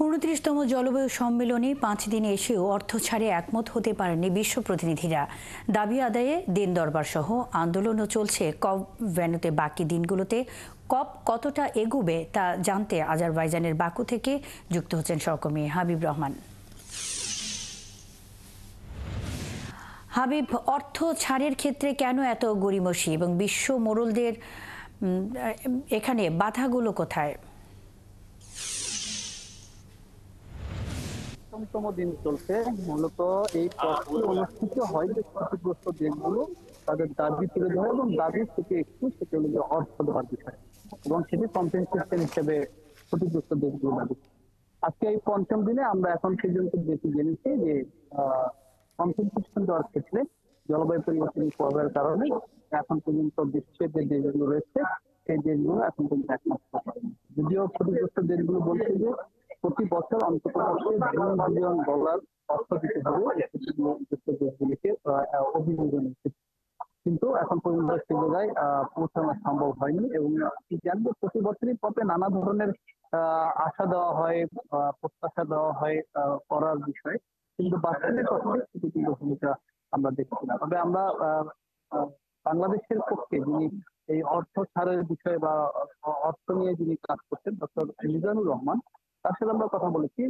29তম জলবায়ু সম্মেলনে 5 দিনে এসেও অর্থ ছাড়ে একমত হতে পারেননি বিশ্ব প্রতিনিধিরা। দাবি আদায়ে দিন দরবার সহ আন্দোলনও চলছে কপ ভেন্যুতে। বাকি দিনগুলোতে কপ কতটা এগুবে তা জানতে আজারবাইজানের বাকু থেকে যুক্ত হচ্ছেন সহকর্মী হাবিব রহমান। হাবিব, অর্থ ছাড়ের ক্ষেত্রে কেন এত গড়িমসি এবং বিশ্ব মোড়লদের এখানে বাধাগুলো কোথায়? তম দিন চলছে। মূলত এই পথটি অনুষ্ঠিত হয় যে ক্ষতিগ্রস্ত দেশগুলো তাদের দাবি তুলে ধরে এবং দাবি থেকে একটু সেটা হলো যে অর্থ দেওয়ার বিষয় এবং সেটি কম্পেনসেশন হিসেবে ক্ষতিগ্রস্ত দেশগুলো দাবি। আজকে এই পঞ্চম দিনে আমরা এখন পর্যন্ত বেশি জেনেছি যে কম্পেনসেশন দেওয়ার ক্ষেত্রে জলবায়ু পরিবর্তনের প্রভাবের কারণে এখন পর্যন্ত বিশ্বের যে দেশগুলো রয়েছে সেই দেশগুলো এখন পর্যন্ত একমত হতে পারেনি। যদিও ক্ষতিগ্রস্ত দেশগুলো বলছে যে প্রতি বছর অন্তত $2 বিলিয়ন অর্থ দিতে হবে ক্ষতিগ্রস্ত দেশগুলিকে অভিযোজনের ক্ষেত্রে, কিন্তু এখন পর্যন্ত সে জায়গায় পৌঁছানো সম্ভব হয়নি। এবং জানবে প্রতি বছরই পথে নানা ধরনের আশা দেওয়া হয়, প্রত্যাশা দেওয়া হয় করার বিষয়ে, কিন্তু বাস্তবে কখনোই সেটি কিন্তু ভূমিকা আমরা দেখছি না। তবে আমরা বাংলাদেশের পক্ষে যিনি এই অর্থ ছাড়ের বিষয়ে বা অর্থ নিয়ে যিনি কাজ করছেন ডক্টর মিজানুর রহমান, তার সাথে আমরা কথা বলেছি।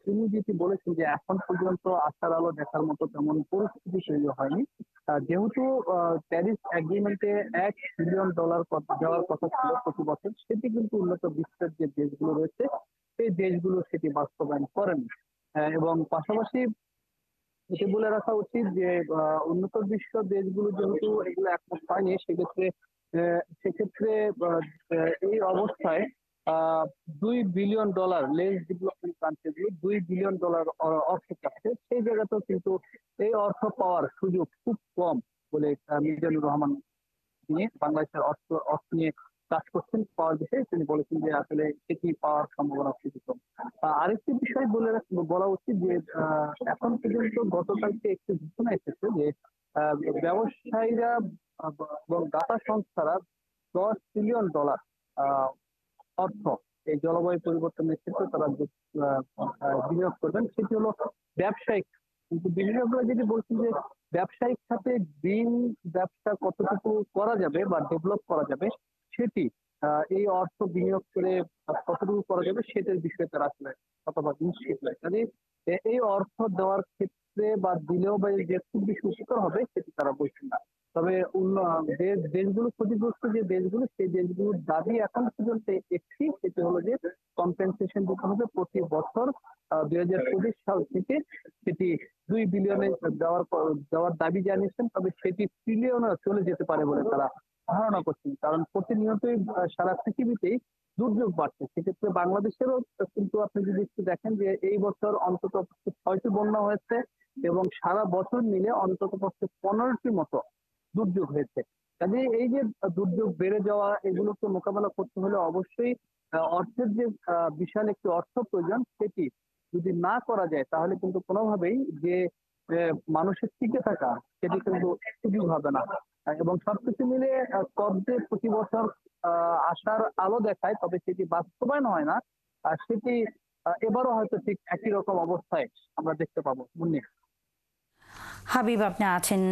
তিনি যেটি বলেছেন যে এখন পর্যন্ত আশার আলো দেখার মতো তেমন পরিস্থিতি তৈরি হয়নি। যেহেতু প্যারিস এগ্রিমেন্টে $1 বিলিয়ন দেওয়ার কথা ছিল প্রতি বছর, সেটি কিন্তু উন্নত বিশ্বের যে দেশগুলো রয়েছে সেই দেশগুলো সেটি বাস্তবায়ন করেনি। এবং পাশাপাশি এটি বলে রাখা উচিত যে উন্নত বিশ্ব দেশগুলো যেহেতু এগুলো একমত হয়নি, সেক্ষেত্রে এই অবস্থায় $2 বিলিয়ন লেস ডেভেলপমেন্ট কান্ট্রিগুলো $2 বিলিয়ন অর্থ চাচ্ছে। সেই জায়গাতেও কিন্তু এই অর্থ পাওয়ার সুযোগ খুব কম বলে মিজানুর রহমান, তিনি বাংলাদেশের অর্থ নিয়ে কাজ করছেন পাওয়ার বিষয়ে, তিনি বলেছেন যে আসলে সেটি পাওয়ার সম্ভাবনা খুবই কম। আরেকটি বিষয় বলা উচিত যে এখন পর্যন্ত গতকালকে একটি ঘোষণা এসেছে যে ব্যবসায়ীরা এবং দাতা সংস্থারা $10 ট্রিলিয়ন অর্থ এই জলবায়ু পরিবর্তনের ক্ষেত্রে তারা বিনিয়োগ করবেন। সেটি হলো ব্যবসায়িক, কিন্তু বিনিয়োগরা যেটি বলছেন যে ব্যবসায়িক খাতে গ্রিন ব্যবসা কতটুকু করা যাবে বা ডেভেলপ করা যাবে, সেটি এই অর্থ বিনিয়োগ করে কতটুকু করা যাবে সেটার বিষয়ে তারা আসলে অথবা নিশ্চিত নয়। কাজে এই অর্থ দেওয়ার ক্ষেত্রে বা দিলেও বা যে খুব বেশি উপকার হবে সেটি তারা বলছেন না। তবে দেশগুলো ক্ষতিগ্রস্ত যে দেশগুলো, সেই দেশগুলোর দাবি এখন পর্যন্ত একটি, সেটি হলো যে কম্পেনসেশন দিতে হবে প্রতি বছর 2025 সাল থেকে সেটি $2 বিলিয়নে দেওয়ার দাবি জানিয়েছেন। তবে সেটি ট্রিলিয়নে চলে যেতে পারে বলে তারা ধারণা করছেন, কারণ প্রতিনিয়তই সারা পৃথিবীতেই দুর্যোগ বাড়ছে। সেক্ষেত্রে বাংলাদেশেরও কিন্তু আপনি যদি একটু দেখেন যে এই বছর অন্তত 6টি বন্যা হয়েছে এবং সারা বছর মিলে অন্তত 15টি মতো দুর্যোগ হয়েছে। কাজে এই যে দুর্যোগ বেড়ে যাওয়া, এগুলোকে মোকাবেলা করতে হলে অবশ্যই অর্থের যে বিশাল একটি অর্থ প্রয়োজন, সেটি যদি না করা যায় তাহলে কিন্তু কোনোভাবেই যে মানুষের টিকে থাকা সেটি কিন্তু সুযোগ হবে না। এবং সবকিছু মিলে কব যে প্রতি বছর আশার আলো দেখায়, তবে সেটি বাস্তবায়ন হয় না। আর সেটি এবারও হয়তো ঠিক একই রকম অবস্থায় আমরা দেখতে পাবো। মুন্নি। হাবিব, আপনি আছেন,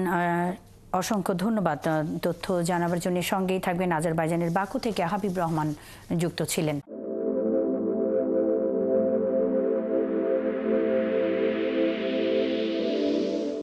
অসংখ্য ধন্যবাদ তথ্য জানাবার জন্য। সঙ্গেই থাকবেন। আজারবাইজানের বাকু থেকে হাবিব রহমান যুক্ত ছিলেন।